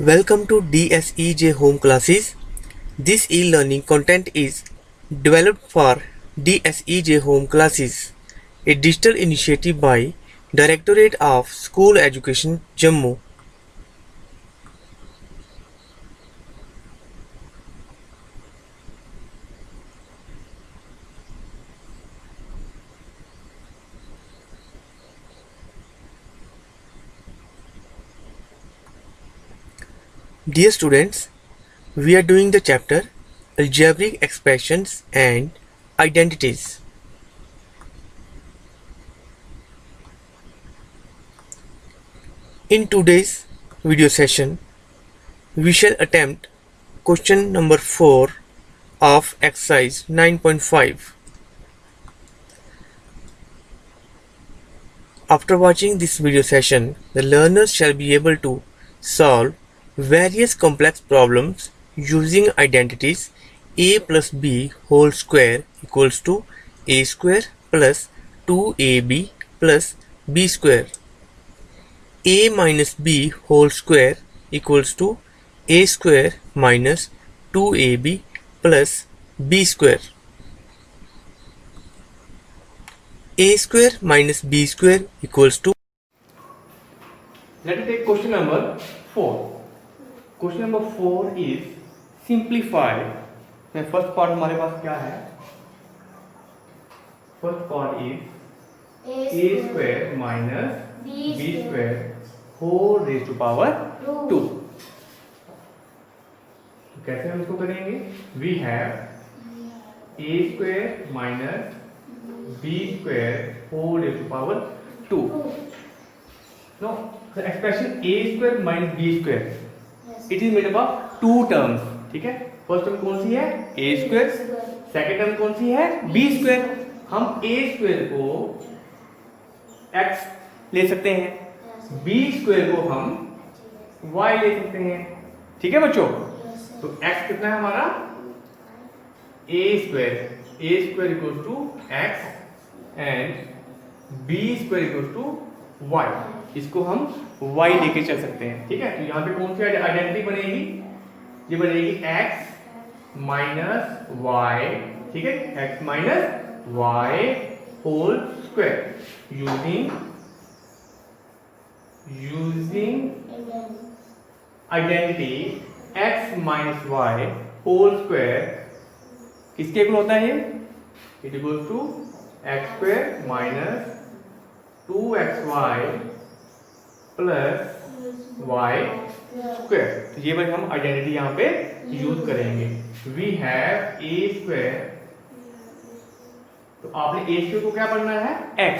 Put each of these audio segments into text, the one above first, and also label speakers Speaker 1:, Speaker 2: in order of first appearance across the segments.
Speaker 1: Welcome to DSEJ Home Classes. This e-learning content is developed for DSEJ Home Classes, a digital initiative by Directorate of School Education, Jammu. Dear students, we are doing the chapter Algebraic Expressions and Identities. In today's video session, we shall attempt question number 4 of exercise 9.5. After watching this video session, the learners shall be able to solve various complex problems using identities a plus b whole square equals to a square plus 2ab plus b square, a minus b whole square equals to a square minus 2ab plus b square, a square minus b square equals to. Let us take question number 4. Question number 4 is simplified. First part हमारे पास क्या है? First part is a square minus b square whole raised to power 2. तो कैसे हम इसको करेंगे? We have a square minus b square whole raised to power 2. No, the expression a square minus b square, it is made up of two terms. ठीक है, first term कौन सी है? a square, second term कौन सी है? b square. हम a square को x ले सकते हैं, b स्क्वायर को हम y ले सकते हैं. ठीक है बच्चों, तो x कितना है हमारा? a square equals to x and b square equals to y. इसको हम y लेके चल सकते हैं. ठीक है, तो यहाँ पे कौन सी आइडेंटिटी बनेगी? ये बनेगी x माइनस वाई. ठीक है, x minus y whole square using identity x minus y whole square किसके इक्वल होता है? It equal to x square minus 2xy plus y square. तो ये भाई हम आइडेंटिटी यहाँ पे यूज करेंगे. वी हैव ए स्क्वायर, तो आपने ए स्क्वायर को क्या पढ़ना है? x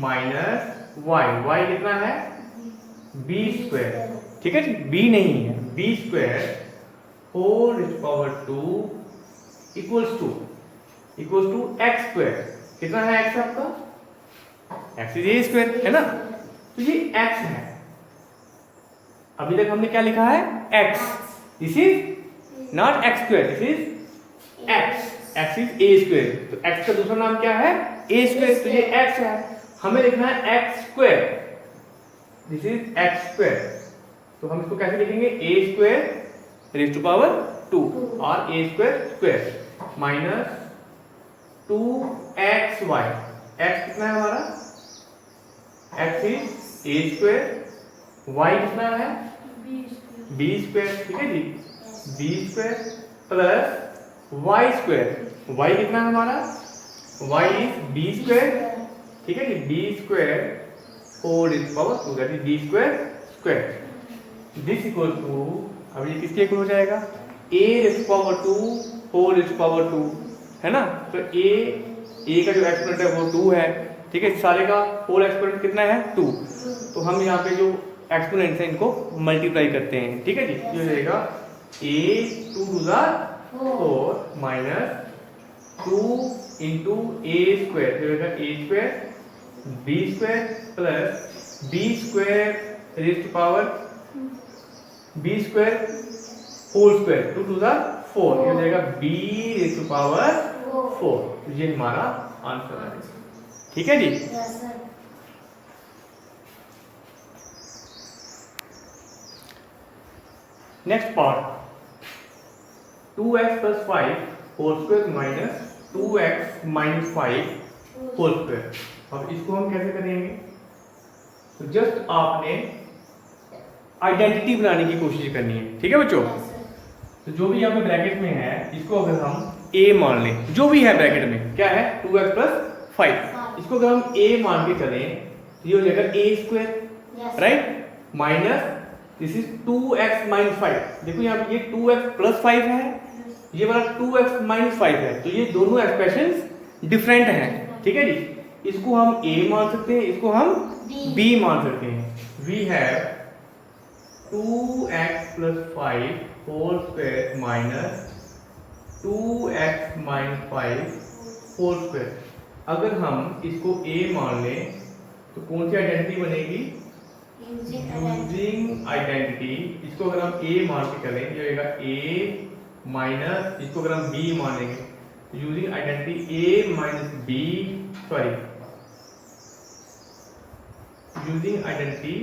Speaker 1: माइनस वाई कितना है? B square. ठीक है जी, बी नहीं है, b square whole raised to power 2 equals to x square. कितना है x आपका? x इज ए स्क्वायर, है ना? तो ये x है. अभी तक हमने क्या लिखा है? x. This is not x square, this is x is a square. तो x का दूसरा नाम क्या है? a square. तो ये x है, हमें लिखना है x square. This is x square. तो हम इसको कैसे लिखेंगे? a square raised to power 2 और a square square minus 2xy. x कितना है हमारा? x is a square, y कितना है? b square. ठीक है जी, b square plus y square. y कितना है हमारा? y is b square. ठीक है जी, b square whole raised to power 2, that is b square square. This equal to, अब ये किसके इक्वल हो जाएगा? a raised to power 2 whole raised to power 2, है ना? तो a का जो एक्सपोनेंट है वो 2 है. ठीक है, सारे का होल एक्सपोनेंट कितना है? 2. तो हम यहाँ पे जो एक्सपोनेंट्स हैं इनको मल्टीप्लाई करते हैं. ठीक है जी, ये हो जाएगा a 2 to the 4 minus 2 into a square. तो होगा a square b square plus b square raised to power b square whole square 2 to the 4. ये हो जाएगा b रेज़्ड टू पावर 4. ये हमारा आंसर है. ठीक है जी. Next part 2x plus 5 whole square minus 2x minus 5 whole square. अब इसको हम कैसे करेंगे? तो जस्ट आपने आइडेंटिटी बनाने की कोशिश करनी है, ठीक है बच्चों। तो जो भी यहाँ पे ब्रैकेट में है इसको अगर हम a मान लें, जो भी है ब्रैकेट में क्या है 2x प्लस 5, इसको अगर हम a मान के चलें ये हो जाएगा a square, right, minus this is 2x minus 5। देखो यहाँ पे ये 2x प्लस 5 है, ये वाला 2x माइनस 5 है, तो ये दोनों एक्सप्रेशंस डिफरेंट हैं, ठीक है जी। इसको हम a मान सकते हैं, इसको हम b मान सकते हैं। We have 2x plus 5 whole square minus 2x minus 5 whole square. अगर हम इसको a मान लें तो कौन सी आइडेंटिटी बनेगी? Using identity. इसको अगर हम a मान के चलें ये होगा a माइनस, इसको अगर हम b मानेंगे using identity a minus b, sorry using identity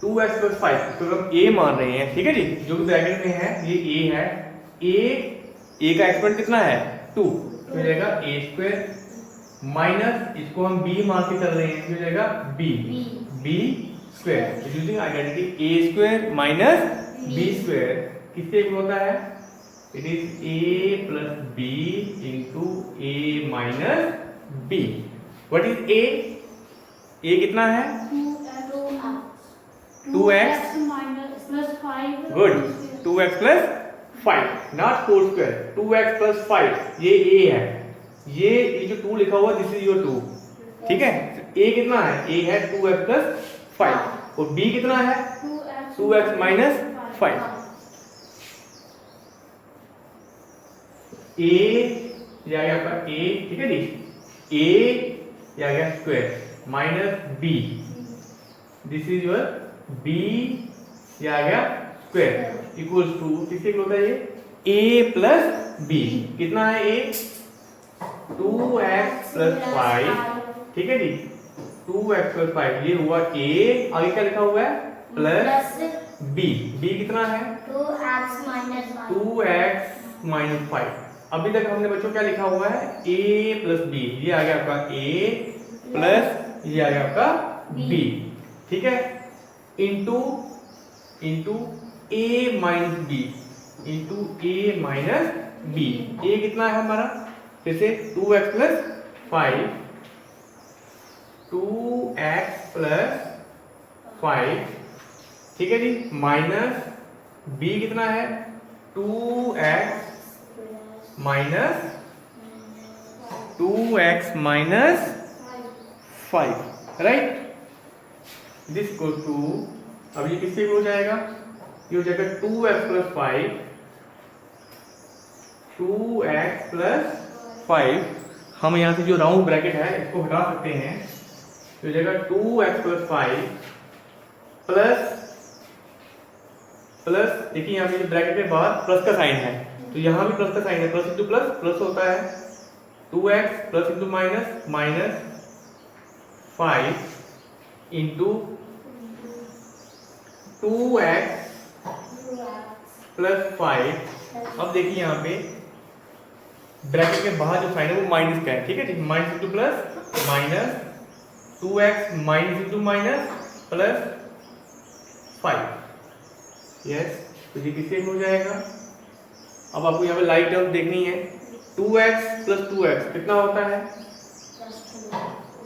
Speaker 1: 2x plus 5, इसको हम a मान रहे हैं, ठीक है जी। जो भी ब्रैकेट में है ये a है, a का एक्सपोनेंट कितना है 2, तो हो जाएगा a स्क्वायर माइनस इसको हम b मान के चल रहे हैं, तो हो जाएगा b square. Using identity a square minus b square किससे इक्वल होता है? It is a plus b into a minus b। What is a? a कितना है 2x
Speaker 2: plus 5।
Speaker 1: Good, 2x plus 5 not whole square, 2x plus 5 ये a है, ये जो 2 लिखा हुआ दिस इज योर 2, ठीक है। a कितना है? a है 2x प्लस 5 और b कितना है 2x माइनस 5। a ये आ गया आपका a, ठीक है जी, a ये आ गया square minus b, this is your b ये आ गया स्क्वायर इक्वल्स टू किससे इक्वल होता है ये a प्लस b। कितना है a? 2x प्लस 5, ठीक है जी, 2x प्लस 5 ये हुआ a, आगे क्या लिखा हुआ है प्लस b, b कितना है
Speaker 2: 2x माइनस 5।
Speaker 1: 2x minus 5। अभी तक हमने बच्चों क्या लिखा हुआ है a प्लस b, ये आ गया आपका a प्लस ये आ गया आपका b, ठीक है, into a minus b into a minus b। a कितना है हमारा जैसे 2x प्लस 5, 2x प्लस 5, ठीक है जी, माइनस b कितना है 2x minus 2x minus 5, right. This equal to, अब ये किससे हो जाएगा? ये हो जाएगा 2x प्लस 5, 2x प्लस 5। हम यहाँ से जो राउंड ब्रैकेट है इसको हटा सकते हैं, तो हो जाएगा 2x प्लस 5 प्लस देखिए यहाँ पे जो ब्रैकेट के बाद प्लस का साइन है, तो यहाँ भी प्लस का साइन है, प्लस इंटू प्लस प्लस होता है, 2x plus into minus minus 5 into 2x plus 5। अब देखिए यहाँ पे ब्रैकेट के बाहर जो साइन है वो माइनस का है, ठीक है जी, minus into plus minus 2x minus into minus plus 5, yes. तो ये किससे हो जाएगा? अब आपको यहाँ पे लाइट टर्म देखनी है, 2x प्लस 2x कितना होता है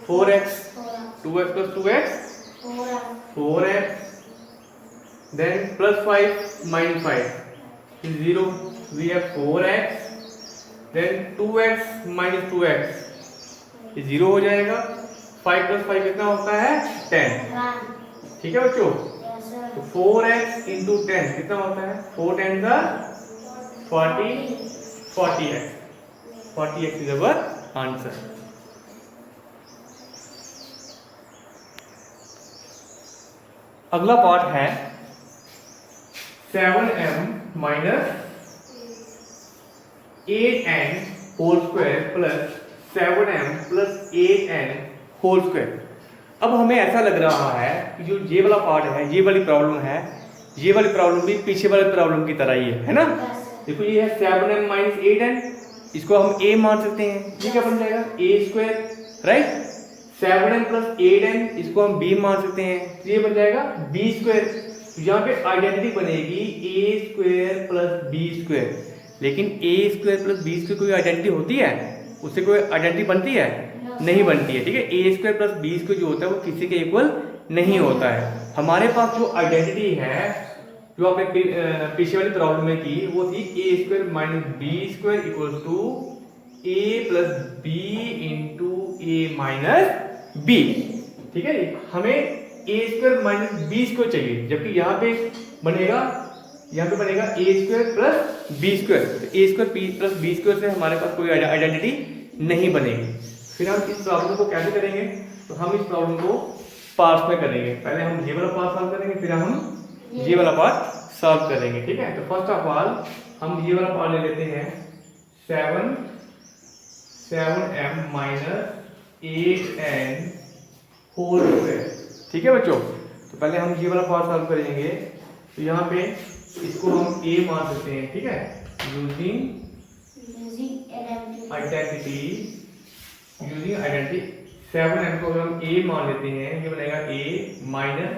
Speaker 1: 4x, 2x plus 2x 4x, then plus 5 minus 5 is 0, we have 4x, then 2x minus 2x is 0 हो जाएगा, 5 plus 5 कितना होता है 10, ठीक है बच्चों। तो 4x into 10 कितना होता है 4 10 का 40x is our answer। अगला पार्ट है 7m minus 8n whole square plus 7m plus 8n whole square. अब हमें ऐसा लग रहा है कि जो ये वाला पार्ट है, ये वाली प्रॉब्लम है, ये वाली प्रॉब्लम भी पीछे वाली प्रॉब्लम की तरह ही है ना।
Speaker 2: Yes, sir.
Speaker 1: देखो ये है 7m माइनस 8n, इसको हम a मान सकते हैं, ये क्या बन जाएगा a square, right. 7m plus 8n इसको हम b मान सकते हैं, तो ये बन जाएगा b स्क्वायर। तो यहाँ पे आइडेंटिटी बनेगी a square plus b square, लेकिन a square plus b square कोई आइडेंटिटी होती है, उससे कोई आइडेंटिटी बनती है? नहीं बनती है, ठीक है। a square plus b square जो होता है वो किसी के इक्वल नहीं होता है। हमारे पास जो आइडेंटिटी है जो आपने पीछे वाली प्रॉब्लम में की वो थी a square minus b square equal to a plus b into a minus b, ठीक है जी। हमें a square minus b square चाहिए, जबकि यहाँ पे बनेगा a square plus b square, तो a square plus b square से हमारे पास कोई आइडेंटिटी नहीं बनेगी। फिर हम इस प्रॉब्लम को कैसे करेंगे, तो हम इस प्रॉब्लम को पार्ट्स में करेंगे। पहले हम ये वाला पार्ट सॉल्व करेंगे, फिर हम ये वाला पार्ट सॉल्व करेंगे, ठीक है। तो फर्स्ट ऑफ ऑल हम ये वाला पार्ट ले लेते हैं 7m minus 8n whole square, ठीक है बच्चों। तो पहले हम ये वाला पार्ट सॉल्व करेंगे, तो यहाँ पे इसको हम a मान सकते हैं, ठीक है, यूजिंग आइडेंटिटी 7m को अगर हम a मान लेते हैं ये बनेगा a माइनस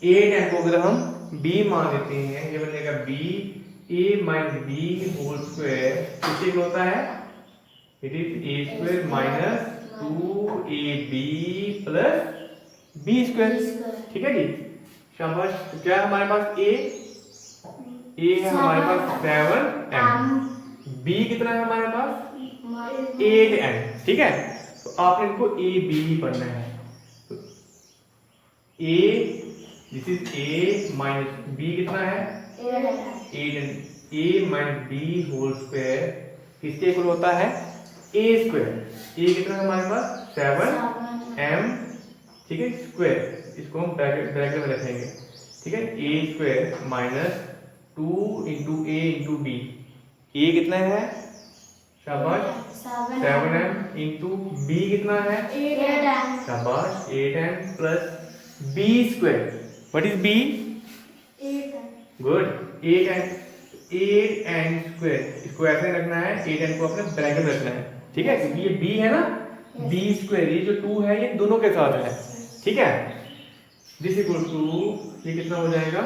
Speaker 1: 8n को अगर हम b मान लेते हैं ये बनेगा b a minus b whole square, किसके इक्वल होता है, it is a square minus 2ab plus b square, ठीक है जी, शाबाश। तो क्या है हमारे पास a है हमारे पास 7m, b कितना है हमारे पास 8n, ठीक है। तो आपने इनको a b ही पढ़ना है, तो a this is a minus b कितना है 8n, a minus b whole square किसके इक्वल होता है a स्क्वायर, a कितना है हमारे पास 7m, ठीक है, स्क्वायर, इसको हम ब्रैकेट में रखेंगे, ठीक है, a square minus 2 into a into b, a कितना है शाबाश 7m इंटू b कितना है
Speaker 2: 8n,
Speaker 1: शाबाश 8n plus b square, what is b,
Speaker 2: 8n,
Speaker 1: good 8n square, इसको ऐसे रखना है, 8n को अपने ब्रैकेट में रखना है, ठीक है, क्योंकि ये b है ना, b स्क्वायर ये जो 2 है ये दोनों के साथ है, ठीक है। दिस इक्वल टू ये कितना हो जाएगा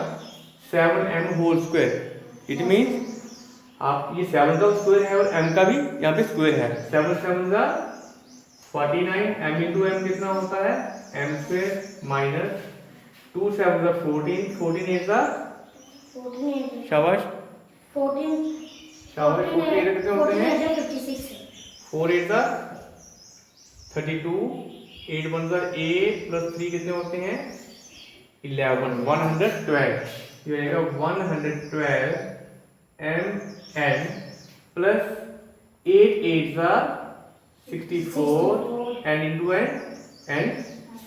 Speaker 1: 7m whole square, it means आप ये 7 का स्क्वायर है और m का भी यहाँ पे स्क्वायर है, 7 7 का 49, m इंटू m कितना होता है m स्क्वायर माइनस 2 7 का 14, 14 8 का शाबाश
Speaker 2: 14
Speaker 1: कितने होते हैं
Speaker 2: 56
Speaker 1: 4 8 का 32, 8 1 का 8 प्लस 3 कितने होते हैं 11, 112, ये रहेगा 112 mn प्लस 8 8 का 64 n into n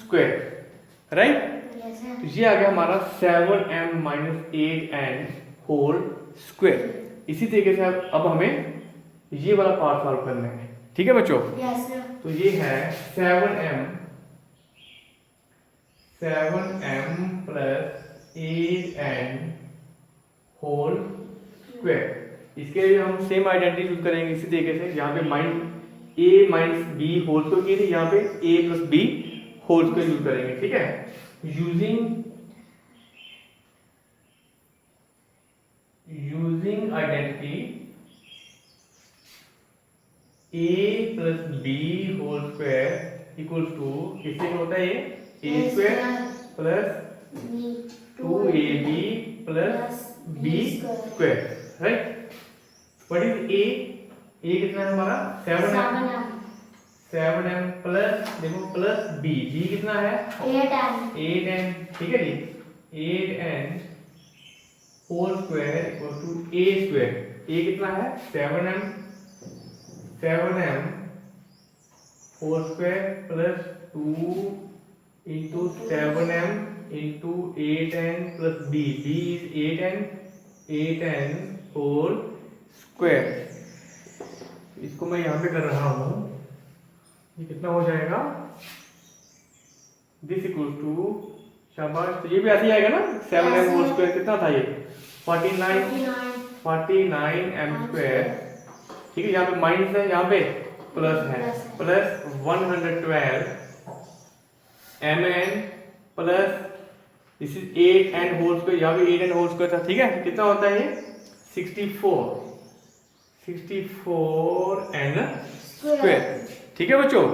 Speaker 1: square, right. तो ये आ गया हमारा 7m minus 8n whole square. इसी तरीके से अब हमें ये वाला पार्ट सॉल्व करना है, ठीक है बच्चों।
Speaker 2: Yes, sir.
Speaker 1: तो ये है 7m plus 8n whole square, इसके लिए हम सेम आइडेंटिटी यूज करेंगे इसी तरीके से, यहाँ पे a minus b whole square की थी, यहाँ पे a plus b whole square use करेंगे, ठीक है, using identity a plus b whole square equal to किससे होता है ये a square plus 2ab plus b square, right. What is a कितना है हमारा 7m प्लस देखो प्लस b कितना है 8n, ठीक है जी, 8n whole square equal to a square, a कितना है 7m whole square plus 2 into 7m into 8n plus b is 8n whole square. इसको मैं यहाँ पे कर रहा हूँ, ये कितना हो जाएगा, दिस इक्वल टू शाबाश। तो ये भी ऐसे ही आएगा ना, 7m होल स्क्वायर कितना था ये 49 m स्क्वायर। ठीक है, यहाँ पे माइनस है, यहाँ पे प्लस है, plus 112 mn plus this is 8n whole square, यहाँ पे 8n होल स्क्वायर था। ठीक है, कितना होता है ये 64 n स्क्वायर। ठीक है बच्चों,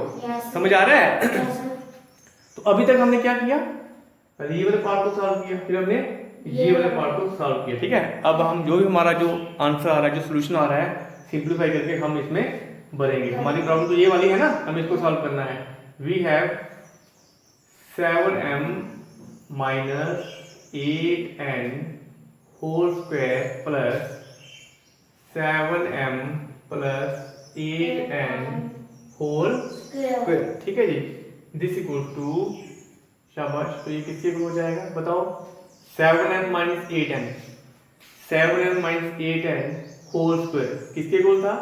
Speaker 1: समझ आ रहा है? तो अभी तक हमने क्या किया, पहले ये वाले पार्ट को सॉल्व किया, फिर हमने ये वाले पार्ट को सॉल्व किया। ठीक है, अब हम जो भी हमारा जो आंसर आ रहा है, जो सोल्यूशन आ रहा है, सिंपलीफाई करके हम इसमें भरेंगे। हमारी प्रॉब्लम तो ये वाली है ना, हमें इसको सॉल्व करना है। We have 7m minus 8n whole square plus 7m plus 8n whole square। ठीक है जी, दिस इक्वल टू, शाबाश। तो ये किसके इक्वल हो जाएगा बताओ, 7m minus 8n, 7m minus 8n whole square किसके इक्वल था,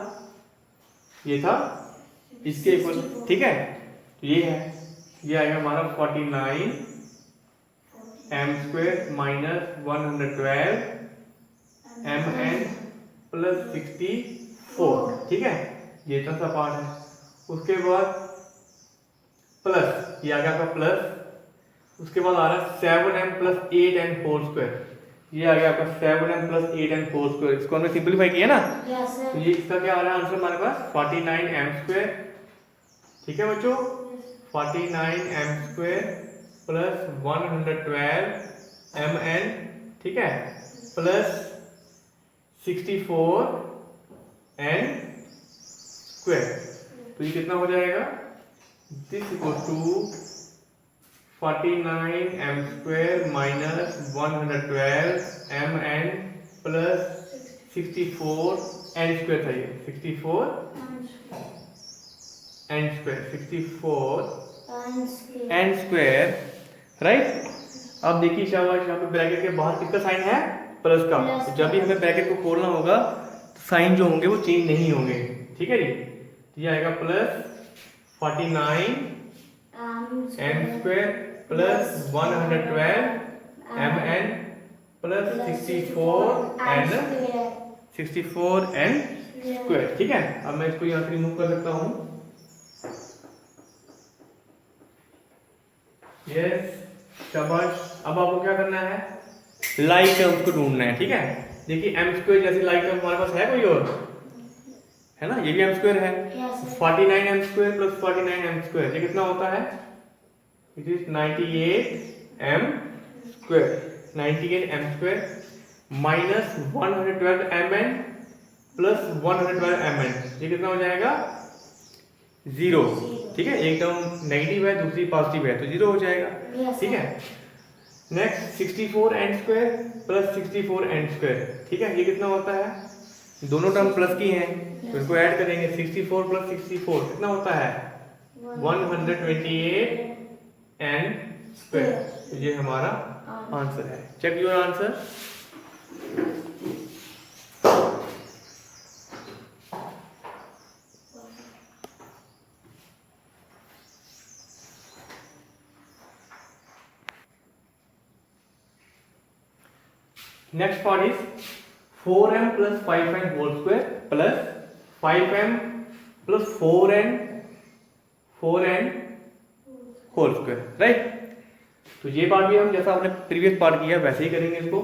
Speaker 1: ये था इसके इक्वल। ठीक है, तो ये है, ये आएगा हमारा 49 m square minus 112 mn plus 64। ठीक है, ये इतना सा पार्ट है। उसके बाद प्लस, ये आ गया आपका प्लस, उसके बाद आ रहा है 7m plus 8n whole square, ये आ गया आपका 7m plus 8n whole square. इसको हमने सिंपलीफाई किया ना, तो ये इसका क्या आ रहा है आंसर हमारे पास 49m स्क्वायर। ठीक है बच्चों, 49m स्क्वायर प्लस 112 mn, ठीक है, प्लस 64 n स्क्वायर। तो ये कितना हो जाएगा, this equal to 49m square minus 112 mn plus 64 n square था, ये 64 n square, 64 n square, right. अब देखिए शाबाश, यहाँ पे ब्रैकेट के बाहर किसका साइन है, प्लस का। तो जब भी हमें ब्रैकेट को खोलना होगा तो साइन जो होंगे वो चेंज नहीं होंगे। ठीक है जी, तो ये आएगा plus 49 m square plus 112 mn plus 64 n square. ठीक है, अब मैं इसको यहाँ से रिमूव कर सकता हूँ। यस, शाबाश। अब आपको क्या करना है, लाइक टर्म्स को ढूंढना है। ठीक है, देखिए m स्क्वायर जैसी लाइक टर्म हमारे पास है कोई और, है ना, ये भी m स्क्वायर है। 49m square plus 49m square, ये कितना होता है, it is 98m square, 98m square minus 112 mn plus 112 mn, ये कितना हो जाएगा 0। ठीक है, एक टर्म नेगेटिव है, दूसरी पॉजिटिव है, तो 0 हो जाएगा। ठीक है, next 64n square plus 64n square. ठीक है, ये कितना होता है, दोनों टर्म प्लस की हैं तो इनको ऐड करेंगे, 64 प्लस 64 कितना होता है 128n स्क्वायर। तो ये हमारा आंसर है। Check your answer. Next part is 4m plus 5n whole square plus 5m plus 4n whole square, right. तो ये पार्ट भी हम जैसा आपने प्रीवियस पार्ट किया वैसे ही करेंगे इसको।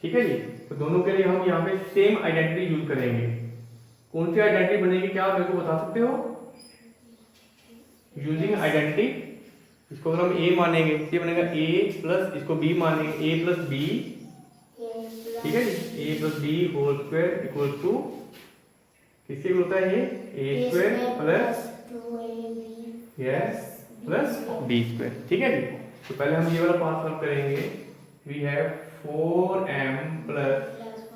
Speaker 1: ठीक है जी, तो दोनों के लिए हम यहाँ पे सेम आइडेंटिटी यूज करेंगे। कौन सी आइडेंटिटी बनेगी, क्या आप मेरे को बता सकते हो, यूजिंग आइडेंटिटी। इसको अगर हम a मानेंगे ये बनेगा a प्लस, इसको b मानेंगे a प्लस b, ठीक है जी, a plus b whole square equal to किसके होता है ये a square plus 2ab yes plus b square. ठीक है जी, तो पहले हम ये वाला पार्ट सॉल्व करेंगे। वी हैव 4m प्लस,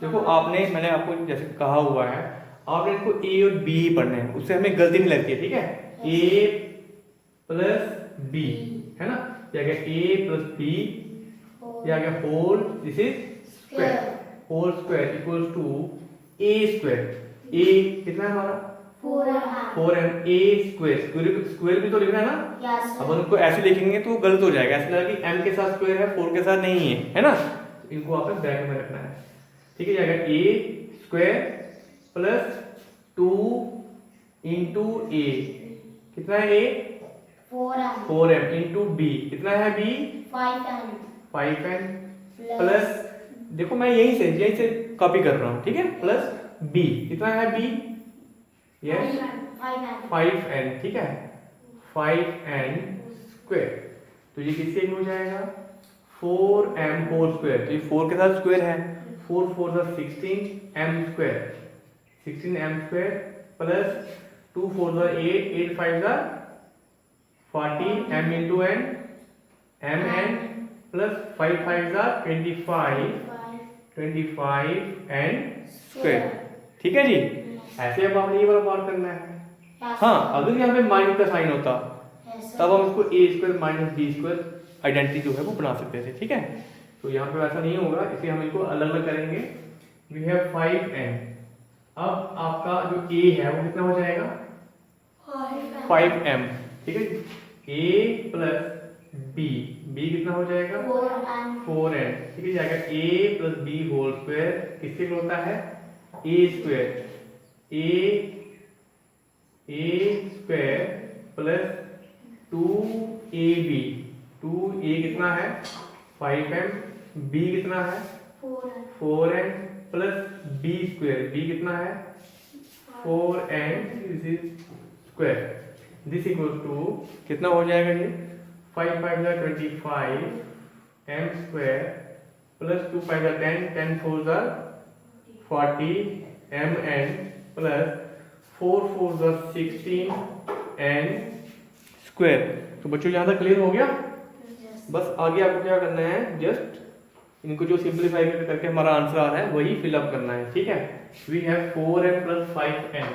Speaker 1: देखो आपने, मैंने आपको जैसे कहा हुआ है आपने इसको a और b ही पढ़ना है, उससे हमें गलती नहीं लगती है। ठीक है, a प्लस b है ना, ये आ गया a प्लस b, ये आ गया whole, this is square, whole square equals to a square. a कितना है हमारा 4m a स्क्वायर, स्क्वायर भी तो लिखना है ना।
Speaker 2: यस
Speaker 1: अब उनको ऐसे लिखेंगे तो गलत हो जाएगा, ऐसे लगा कि m के साथ स्क्वायर है 4 के साथ नहीं है ना। तो इनको आपको ब्रैकेट में रखना है, ठीक है। जाएगा a square plus 2 into a, कितना है a 4m इंटू b, कितना है b 5n प्लस, देखो मैं यहीं से कॉपी कर रहा हूँ, ठीक है, प्लस b, कितना है b यस 5n, ठीक है 5n स्क्वायर। तो ये किससे इक्वल हो जाएगा 4m होल स्क्वायर, तो ये 4 के साथ स्क्वायर है, 4 4 the 16m square, 16m square plus 2 4 the 8, 8 5 the 40 m into n mn plus 5 5 the 25 n square, ठीक है जी। ऐसे अब आपने ये वाला पार्ट करना है। हाँ, अगर यहाँ पे माइनस का साइन होता तब हम इसको a square minus b square identity जो है वो बना सकते थे, ठीक है। तो यहाँ पे वैसा नहीं होगा, इसलिए हम इनको अलग अलग करेंगे। वी हैव 5n, अब आपका जो a है वो कितना हो जाएगा 5m, ठीक है। a प्लस b, b कितना हो जाएगा 4n, ठीक है। जाएगा a plus b whole square किससे होता है a square, a square plus 2ab, 2a कितना है 5m, b कितना है 4n plus b square, b कितना है 4n square, this equal to कितना हो जाएगा ये 5 5 the 25 m square plus 2 5 the 10, 10 4 the 40 mn plus 4 4 the 16 n square. तो बच्चों यहाँ तक क्लियर हो गया। बस आगे आपको क्या करना है, जस्ट इनको जो सिंपलीफाई करके हमारा आंसर आ रहा है वही फिलअप करना है, ठीक है। We have 4m plus 5n,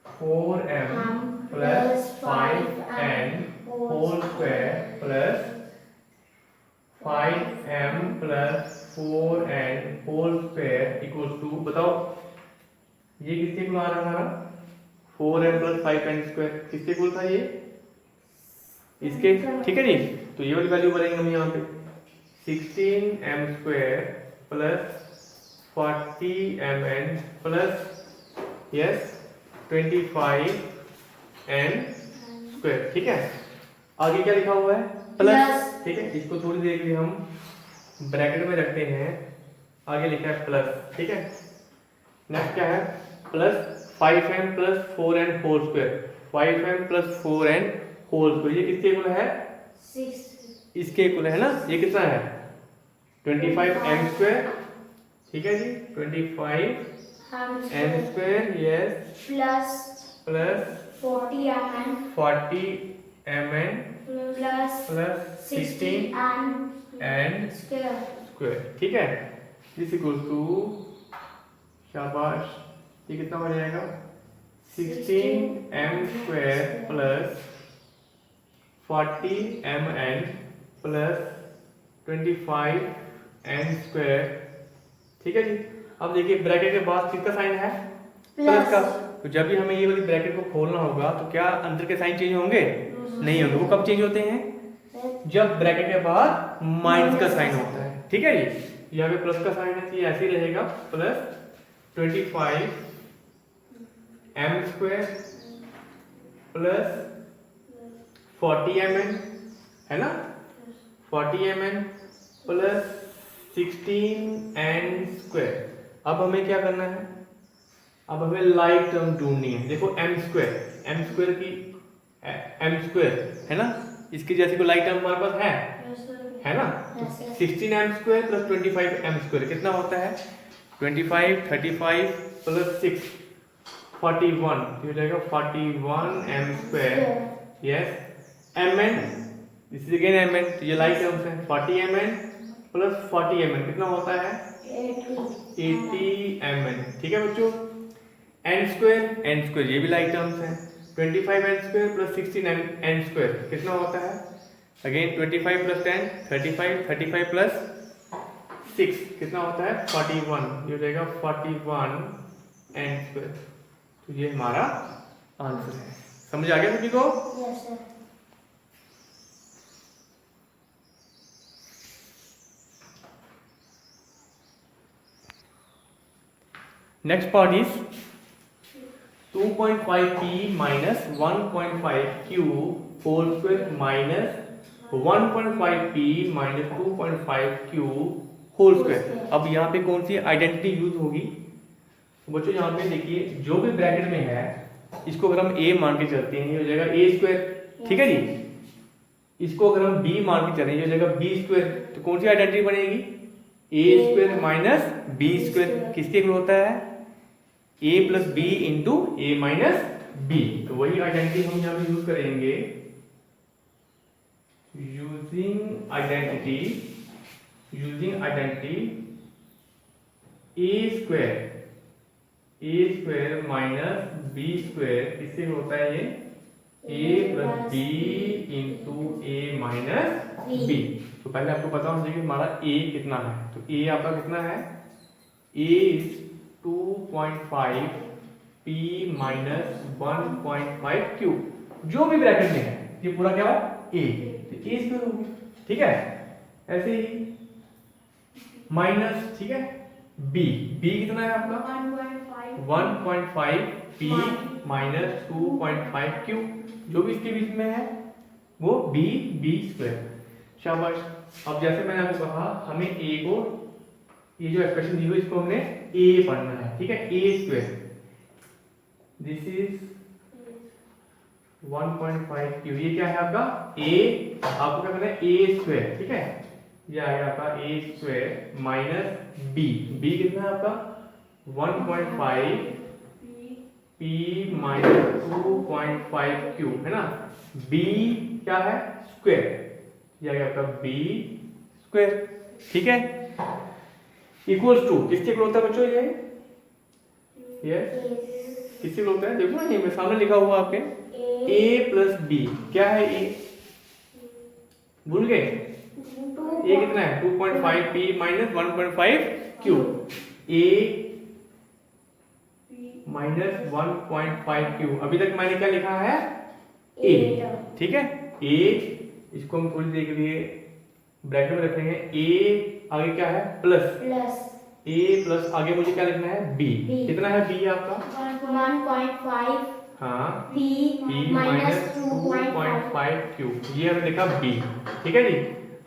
Speaker 1: 4m plus 5n whole square plus 5m plus 4n whole square equal to, बताओ ये किससे इक्वल आ रहा है हमारा 4m प्लस 5n स्क्वायर, किससे इक्वल था ये इसके, ठीक है जी। तो ये वाली वैल्यू भरेंगे हम यहाँ पे 16m square plus 40mn plus yes 25n square, ठीक है। आगे क्या लिखा हुआ है प्लस, ठीक है। इसको थोड़ी देर के लिए हम ब्रैकेट में रखते हैं, आगे लिखा है प्लस, ठीक है। नेक्स्ट क्या है plus 5m plus 4n whole square, 5m plus 4n whole square, ये किसके इक्वल है
Speaker 2: 6,
Speaker 1: इसके इक्वल है ना। ये कितना है 25m स्क्वायर, ठीक है जी 25m square yes plus 40mn plus 16n square, ठीक है। दिस इक्वल टू, शाबाश, ये कितना हो जाएगा 16m square plus 40mn plus 25n square, ठीक है जी। अब देखिए ब्रैकेट के बाद किसका साइन है प्लस का, तो जब भी हमें ये वाली ब्रैकेट को खोलना होगा तो क्या अंदर के साइन चेंज होंगे, नहीं होंगे। वो कब चेंज होते हैं जब ब्रैकेट के बाद माइनस का साइन होता है, ठीक है जी। यहाँ पे प्लस का साइन है तो ये ऐसे ही रहेगा plus 25m square plus 40mn है ना, 40mn प्लस 16n स्क्वायर। अब हमें क्या करना है, अब हमें लाइक टर्म ढूंढनी है। देखो m स्क्वायर की m स्क्वायर है ना, इसकी जैसे कोई लाइक टर्म हमारे पास है ना। 16m square plus 25m square कितना होता है 25 35 प्लस 6 41, हो जाएगा 41m square yes mn, this is again mn, तो ये लाइक टर्म्स है 40mn प्लस 40mn कितना होता है 80mn, ठीक है बच्चों। n स्क्वायर ये भी लाइक टर्म्स है 25n square plus 16n square कितना होता है अगेन 25 प्लस 10 35 प्लस 6 कितना होता है 41, ये हो जाएगा 41n स्क्वायर, तो ये हमारा आंसर है। समझ आ गया सभी को?
Speaker 2: Yes sir.
Speaker 1: Next part is 2.5p minus 1.5q whole square minus 1.5p minus 2.5q whole square। अब यहाँ पे कौन सी आइडेंटिटी यूज होगी? तो बच्चों यहाँ पे देखिए, जो भी ब्रैकेट में है इसको अगर हम a मान के चलते हैं ये हो जाएगा a स्क्वायर, ठीक है जी। इसको अगर हम b मान के चलें ये हो जाएगा b स्क्वायर। तो कौन सी आइडेंटिटी बनेगी? a square minus b square किसके इक्वल होता है? a plus b into a minus b. तो वही आइडेंटिटी हम यहाँ पे यूज करेंगे। Using identity a square minus b square किससे होता है? ये a plus b into a minus b. तो पहले आपको पता होना चाहिए कि हमारा a कितना है। तो a आपका कितना है? a is 2.5 p minus 1.5 q, जो भी ब्रैकेट में है ये पूरा क्या है? a। तो a स्क्वायर होगी, ठीक है। ऐसे ही माइनस, ठीक है, b कितना है आपका? 1.5 p माइनस 2.5 q, जो भी इसके बीच में है वो b स्क्वायर। शाबाश। अब जैसे मैंने आपको कहा हमें a को, ये जो एक्सप्रेशन दी हुई इसको हमने a पढ़ना है, ठीक है। a square this is 1.5 Q, ये क्या है आपका? a। आपको क्या करना है? a स्क्वायर, ठीक है। ये आ गया आपका a स्क्वायर माइनस b कितना है आपका? 1.5 p माइनस 2.5 क्यू, है ना। b क्या है? स्क्वायर। ये आ गया आपका b स्क्वायर, ठीक है। इक्वल्स टू किसके इक्वल होता है बच्चों? ये किसके इक्वल होता है? देखो ना, ये मेरे सामने लिखा हुआ आपके a प्लस बी। क्या है a? भूल गए? a कितना है? 2.5 p minus 1.5 q। a minus 1.5 q। अभी तक मैंने क्या लिखा है? a, ठीक है। a इसको हम थोड़ी देर के लिए ब्रैकेट में रखेंगे। a आगे क्या है? प्लस a प्लस आगे मुझे क्या लिखना है? b। कितना है b आपका?
Speaker 2: 1.5
Speaker 1: हाँ,
Speaker 2: p माइनस
Speaker 1: 2.5 q। ये हमने लिखा b, ठीक है जी।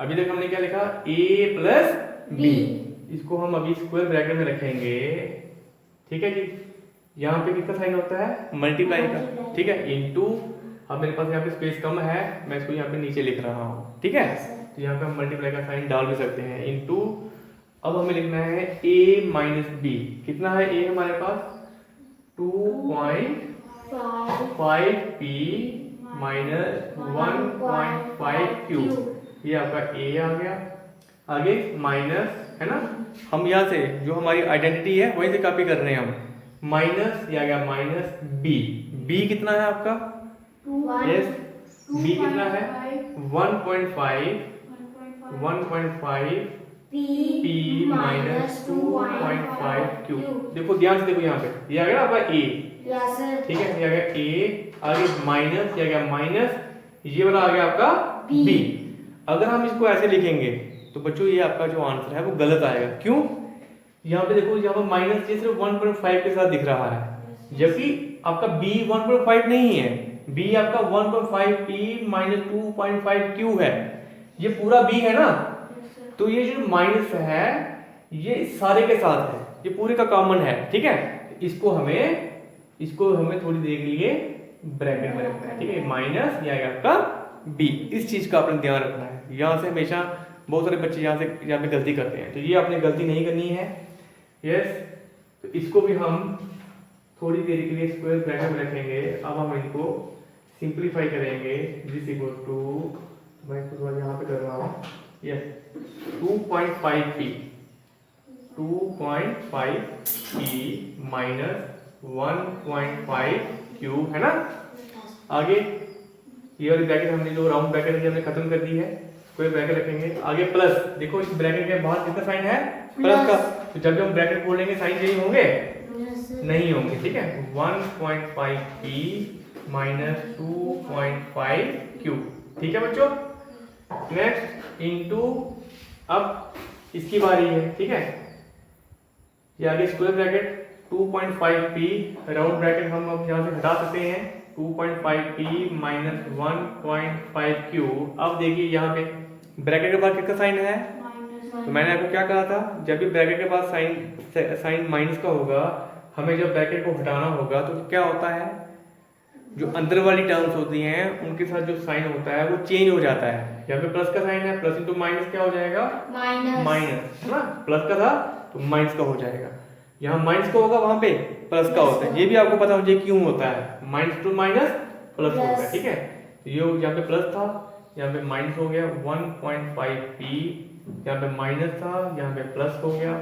Speaker 1: अभी तक हमने क्या लिखा? a plus b। इसको हम अभी स्क्वायर ब्रैकेट में रखेंगे, ठीक है जी। यहाँ पे किसका साइन होता है? मल्टीप्लाई का, ठीक है। इनटू, अब मेरे पास यहाँ पे स्पेस कम है, मैं इसको यहाँ पे नीचे लिख रहा हूँ, ठीक है। तो यहाँ पे हम मल्टीप्लाई का साइन डाल भी सकते हैं। इनटू, अब हमें लिखना है a माइनस b। कितना है a हमारे पास? 2.5 p माइनस 1.5 q। ये आपका a आ गया। आगे माइनस, है ना। हम यहाँ से जो हमारी आइडेंटिटी है वहीं से कॉपी कर रहे हैं हम। माइनस, ये आ गया माइनस b कितना है आपका? यस, b कितना है? 1.5 p माइनस 2.5 q। देखो ध्यान से देखो, यहाँ पे ये आ गया आपका a, ठीक है। ये आ गया a, आगे माइनस, ये आ गया माइनस, ये वाला आ गया आपका b। अगर हम इसको ऐसे लिखेंगे तो बच्चों ये आपका जो आंसर है वो गलत आएगा। क्यों? यहाँ पे देखो, यहाँ पर माइनस ये सिर्फ 1.5 के साथ दिख रहा है, जबकि आपका b 1.5 नहीं है। b आपका 1.5 p माइनस 2.5 q है, ये पूरा b है ना। तो ये जो माइनस है ये सारे के साथ है, ये पूरे का कॉमन है, ठीक है। इसको हमें थोड़ी देर के लिए ब्रैकेट में रखना है, ठीक है। माइनस, ये आएगा आपका b। इस चीज का आपने ध्यान रखना है। यहाँ से हमेशा बहुत सारे बच्चे यहाँ पे गलती करते हैं, तो ये आपने गलती नहीं करनी है। यस, तो इसको भी हम थोड़ी देर के लिए स्क्वायर ब्रैकेट में रखेंगे। अब हम इनको सिंप्लीफाई करेंगे। दिस इक्वल टू, मैं इसको थोड़ा यहाँ पे कर रहा हूँ, यस, 2.5 p माइनस 1.5 q, है ना। आगे ये वाली ब्रैकेट हमने जो राउंड ब्रैकेट है हमने खत्म कर दी है, कोई ब्रैकेट रखेंगे। आगे प्लस, देखो इस ब्रैकेट के बाहर कितना साइन है? प्लस का। तो जब हम ब्रैकेट खोलेंगे साइन यही होंगे, नहीं होंगे, ठीक है। 1.5 p माइनस 2.5 q, ठीक है बच्चों। नेक्स्ट इनटू, अब इसकी बारी है, ठीक है। ये आगे square bracket 2.5 p, round bracket हम अब यहाँ से हटा सकते हैं। 2.5 p माइनस 1.5 q। अब देखिए यहाँ पे ब्रैकेट के बाद किसका साइन है, तो मैंने आपको क्या कहा था, जब भी ब्रैकेट के बाद साइन माइनस का होगा, हमें जब ब्रैकेट को हटाना होगा तो क्या होता है, जो अंदर वाली टर्म्स होती हैं उनके साथ जो साइन होता है वो चेंज हो जाता है। यहाँ पे प्लस का साइन है, प्लस इंटू माइनस क्या हो जाएगा, माइनस, है ना। प्लस का था तो माइनस का हो जाएगा, यहाँ माइनस का होगा वहां पे प्लस का होता है। ये भी आपको पता होना चाहिए क्यों होता है, माइनस टू माइनस प्लस होता है, ठीक है। तो ये यहाँ पे प्लस था, यहाँ पे माइनस हो गया 1.5 p, यहाँ पे माइनस था, यहाँ पे प्लस हो गया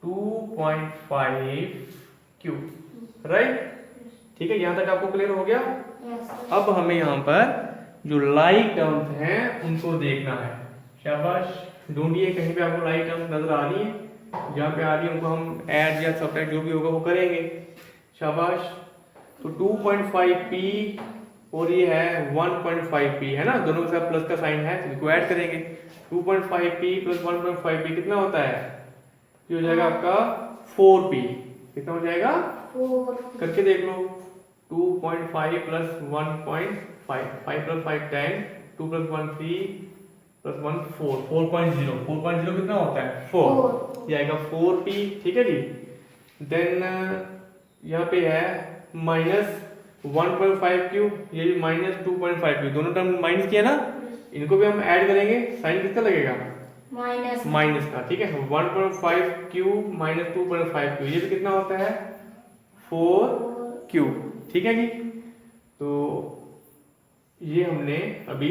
Speaker 1: 2.5 q, राइट। ठीक है, यहाँ तक आपको क्लियर हो गया। अब हमें यहाँ पर जो लाइक टर्म्स हैं उनको देखना है। शाबाश, ढूंढिए कहीं पे आपको लाइक टर्म्स नजर आ रही है, जहाँ पे आ रही है उनको हम ऐड या सब्ट्रैक्ट जो भी होगा वो करेंगे। शाबाश, तो 2.5 p और ये है 1.5 p, है ना, दोनों के साथ प्लस का साइन है, तो इनको ऐड करेंगे। 2.5 p प्लस 1.5 p कितना होता है, ये हो जाएगा आपका 4 p। कितना हो जाएगा, 4 करके देख लो। 2.5 प्लस 1.5, 5 प्लस 5 10, 2 प्लस 1 3 प्लस 1 4, 4.0, 4.0 कितना होता है 4, ये आएगा 4p, ठीक है जी। देन यहाँ पे है माइनस 1.5 q, ये भी माइनस 2.5 q, दोनों टर्म माइनस किया ना, इनको भी हम ऐड करेंगे, साइन किसका लगेगा, माइनस का, ठीक है। 1.5 q माइनस 2.5 q, ये भी कितना होता है 4q, ठीक है जी। तो ये हमने अभी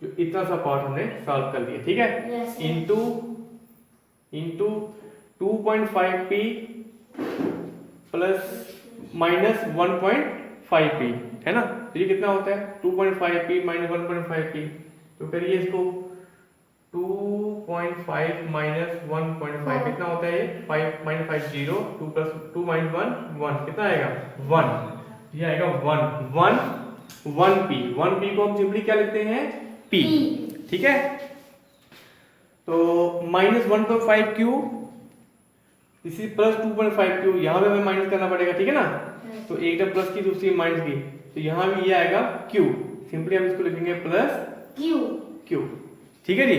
Speaker 1: जो इतना सा पार्ट हमने सॉल्व कर लिया, ठीक है। Into 2.5 p plus minus 1.5 p, है ना, तो ये कितना होता है 2.5 p माइनस 1.5 p, तो करिए इसको। 2.5 माइनस 1.5 कितना होता है, ये 5 माइनस 5 0, 2 प्लस 2 माइनस 1 1, कितना आएगा 1, ये आएगा 1p। 1p को हम सिंपली क्या लिखते हैं, p, ठीक है। तो माइनस 1.5 q, इसी प्लस 2.5 q, यहाँ पे हमें माइनस करना पड़ेगा, ठीक है ना। तो एक जब प्लस की दूसरी माइनस की, तो यहाँ भी ये आएगा q, सिंपली हम इसको लिखेंगे प्लस q, ठीक है जी।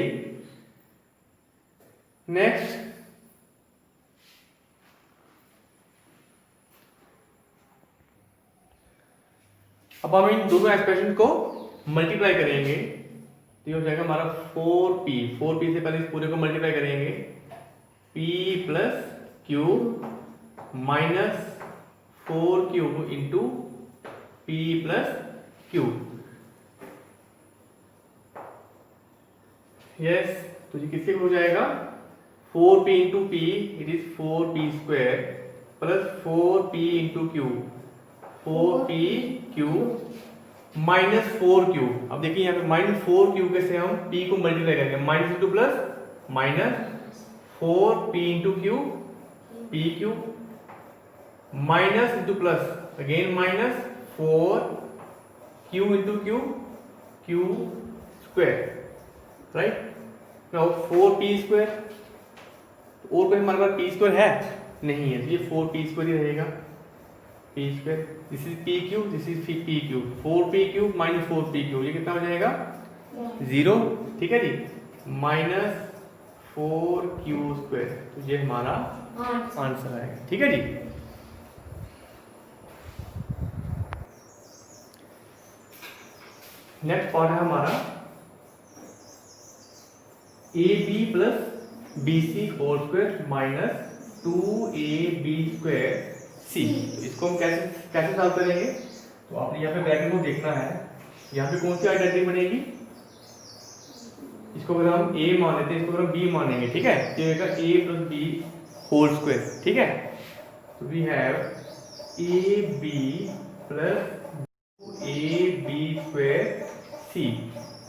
Speaker 1: नेक्स्ट अब हम इन दोनों एक्सप्रेशन को मल्टीप्लाई करेंगे, तो ये हो जाएगा हमारा 4p। 4p से पहले इस पूरे को मल्टीप्लाई करेंगे, p plus q minus 4q into p plus q, yes. तो ये किससे हो जाएगा, 4p into p, it is 4p square plus 4p into q, 4pq minus 4q। अब देखिए यहाँ पे माइनस 4q के से हम p को मल्टीप्लाई करेंगे, minus into plus minus 4p into q, pq minus into plus again minus 4q into q, q square, right. Now 4p square, और कोई हमारे पास p स्क्वायर है नहीं है, तो ये 4p स्क्वायर ही रहेगा, p square, this is pq, this is pq, 4pq minus 4pq, ये कितना हो जाएगा 0, ठीक है जी, माइनस 4q स्क्वायर, तो ये हमारा आंसर आएगा, ठीक है जी। नेक्स्ट पार्ट है हमारा ab plus bc whole square minus 2ab square c। तो इसको हम कैसे सॉल्व करेंगे, तो आपने यहाँ पे ब्रैकेट को देखना है, यहाँ पे कौन सी आइडेंटिटी बनेगी, इसको अगर हम a मान लेते हैं, इसको अगर हम b मानेंगे, ठीक है, तो ये होगा a plus b whole square, ठीक है। तो we have ab plus ab square c,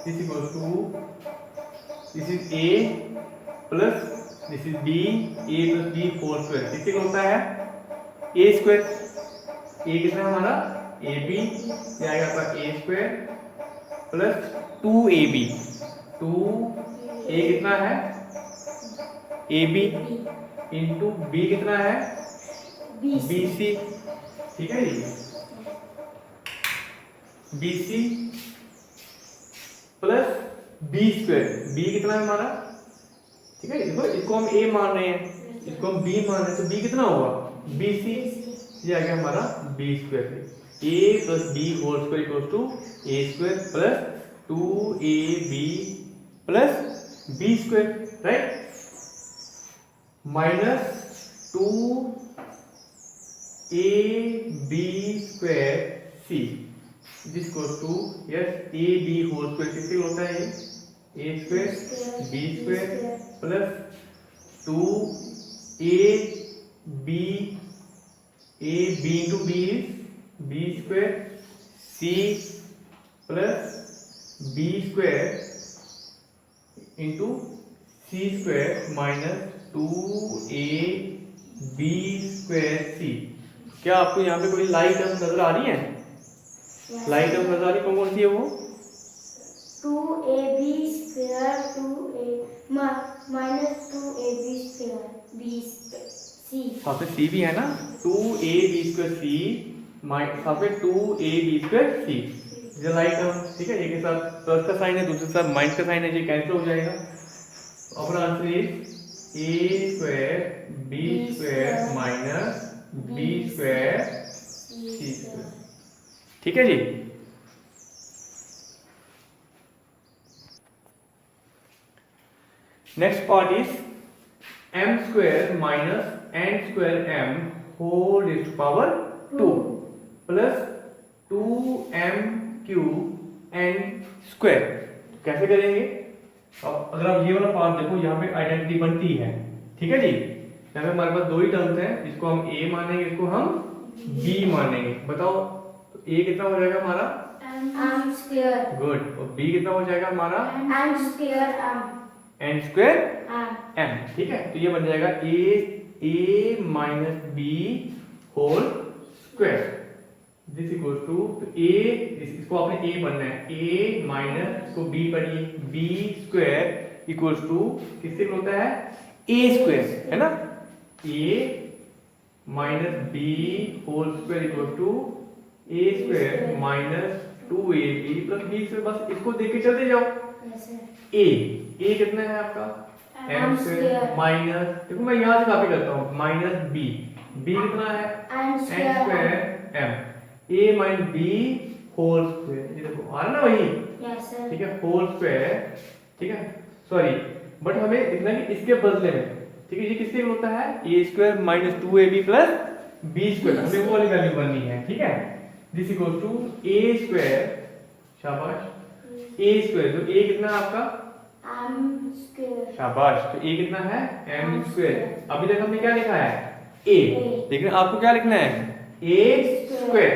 Speaker 1: this equals to, this is a plus this is b, a plus b whole square, किससे होता है ए स्क्वायर, ए कितना है हमारा ए बी, ये आएगा आपका ए स्क्वायर प्लस 2ab, 2a कितना है ए बी इंटू बी कितना है बी सी, ठीक है जी, b c plus b square, b कितना है हमारा, ठीक है, देखो इसको हम ए मान रहे हैं, इसको हम बी मान रहे हैं, तो बी कितना होगा बी सी, ये आ गया हमारा b square, a plus b whole square equals to a square plus 2ab plus b square, right, minus 2ab square c this equals to yes a b whole square किससे होता है ये a square b square plus 2ab a b into b is b square c plus b square into c square minus 2ab square c. क्या आपको यहाँ पे कोई light term नजर आ रही है? लाइट टर्म नजर आ रही, कौन कौन सी है वो?
Speaker 2: 2ab square 2a minus 2ab square b सी,
Speaker 1: साथ में सी भी है ना, 2ab स्क्वायर सी साथ में 2ab स्क्वायर सी, ये लाइट टर्म, ठीक है, एक के साथ प्लस का साइन है, दूसरे के साथ माइनस का साइन है, ये कैंसिल हो जाएगा। अपना answer is a square b square minus b square c square, ठीक है जी। Next part is m square minus n square m whole raise to power 2 plus 2m cube n square. कैसे करेंगे? अब अगर आप ये वाला पार्ट देखो, यहाँ पे आइडेंटिटी बनती है, ठीक है जी, यहाँ पे हमारे पास दो ही टर्म्स हैं, इसको हम a मानेंगे, इसको हम b मानेंगे। बताओ तो a कितना हो जाएगा हमारा
Speaker 2: m स्क्वायर,
Speaker 1: गुड, और b कितना हो जाएगा हमारा
Speaker 2: m square
Speaker 1: n square
Speaker 2: m,
Speaker 1: m, ठीक है, तो ये बन जाएगा a minus b whole square this equal to a, इसको आपने a बनना है, a माइनस इसको b पढ़िए b स्क्वायर इक्वल्स टू किससे होता है a स्क्वायर, है ना, a minus b whole square equal to a square minus 2ab plus b square. बस इसको देख के चलते जाओ। a कितना है आपका m स्क्वायर माइनस, देखो मैं यहाँ से कॉपी करता हूँ, माइनस b कितना है
Speaker 2: n
Speaker 1: n square m, a minus b whole square, ये देखो आ रहा ना वही,
Speaker 2: यस सर,
Speaker 1: ठीक है, होल स्क्वायर, ठीक है, सॉरी बट हमें इतना कि इसके बदले में, ठीक है, ये किससे होता है a square minus 2ab plus b square, हमें वो वाली वैल्यू बननी है, ठीक है, this equal to a square, शाबाश, a स्क्वायर, तो a कितना है आपका
Speaker 2: m स्क्वायर,
Speaker 1: शाबाश, तो a कितना है m स्क्वायर। अभी तक हमने क्या लिखा है a, लेकिन आपको क्या लिखना है a स्क्वायर,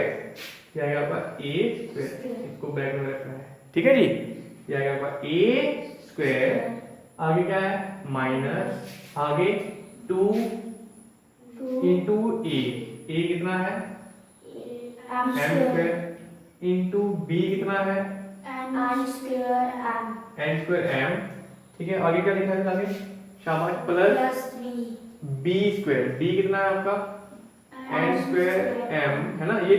Speaker 1: ये आएगा आपका a स्क्वायर, इसको बैक में रखना है, ठीक है जी, ये आएगा आपका a स्क्वायर, आगे क्या है माइनस, आगे 2 इंटू a कितना है
Speaker 2: m
Speaker 1: m square into b कितना है
Speaker 2: n square m,
Speaker 1: n square m, ठीक है, आगे क्या लिखा है आगे, शाबाश, प्लस b स्क्वायर, b कितना है आपका n स्क्वायर m, है ना, ये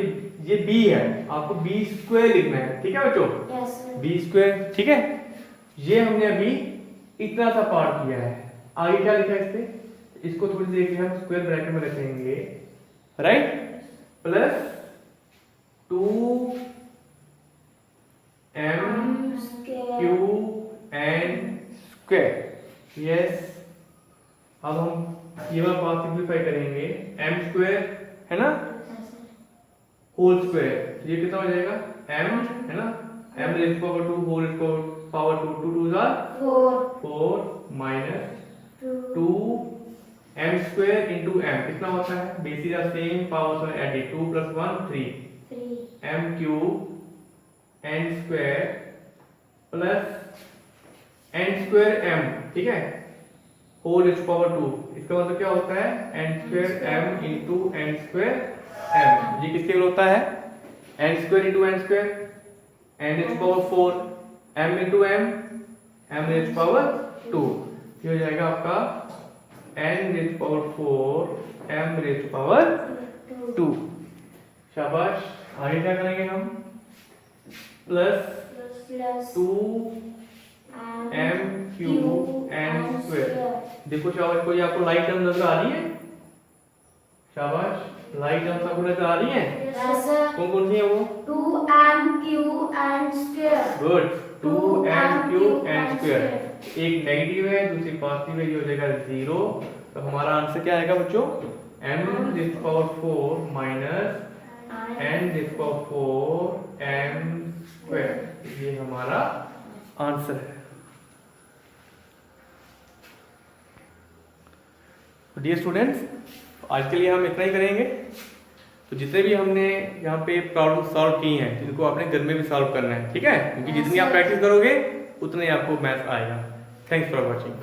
Speaker 1: b है, आपको b स्क्वायर लिखना है, ठीक है बच्चों,
Speaker 2: यस सर,
Speaker 1: b स्क्वायर, ठीक है, ये हमने अभी इतना सा पार्ट किया है। आगे क्या लिखा है इससे, इसको थोड़ी देर के हम स्क्वायर ब्रैकेट में रखेंगे, right, plus 2m cube n square, yes, अब हम ये वाला पार्ट सिंपलीफाई करेंगे, m स्क्वायर है ना होल स्क्वायर, ये कितना हो जाएगा m, है ना, m raise to power 2 whole power 2, 2 2 जा 4 minus 2 m square into m कितना होता है, basis are same, powers are added, 2 plus 1 3 m cube n square plus n square m, ठीक है, होल रेज पावर 2। इसका मतलब क्या होता है n square m into n square m। ये किसके लिए होता है n square into n square n raise power 4 m into m raise power 2। ये हो जाएगा आपका n raise power 4 m raise power 2। शाबाश। आगे क्या करेंगे हम plus
Speaker 2: plus
Speaker 1: 2 m cube n square. देखो शाबाश, कोई आपको लाइट टर्म नजर आ रही है? शाबाश, लाइट टर्म आपको नजर आ रही है?
Speaker 2: Yes, sir.
Speaker 1: कौन कौन सी है वो?
Speaker 2: 2m cube and square.
Speaker 1: Good, 2m cube n square. एक नेगेटिव है, दूसरी पॉजिटिव है, ये हो जाएगा 0। तो हमारा आंसर क्या आएगा बच्चों? m rays power 4 minus n rays power 4 m square. ये हमारा आंसर है। डियर स्टूडेंट्स, आज के लिए हम इतना ही करेंगे। तो जितने भी हमने यहाँ पे प्रॉब्लम सॉल्व की हैं, इनको आपने घर में भी सॉल्व करना है, ठीक है? क्योंकि जितनी आप प्रैक्टिस करोगे उतने आपको मैथ आएगा। Thanks for watching.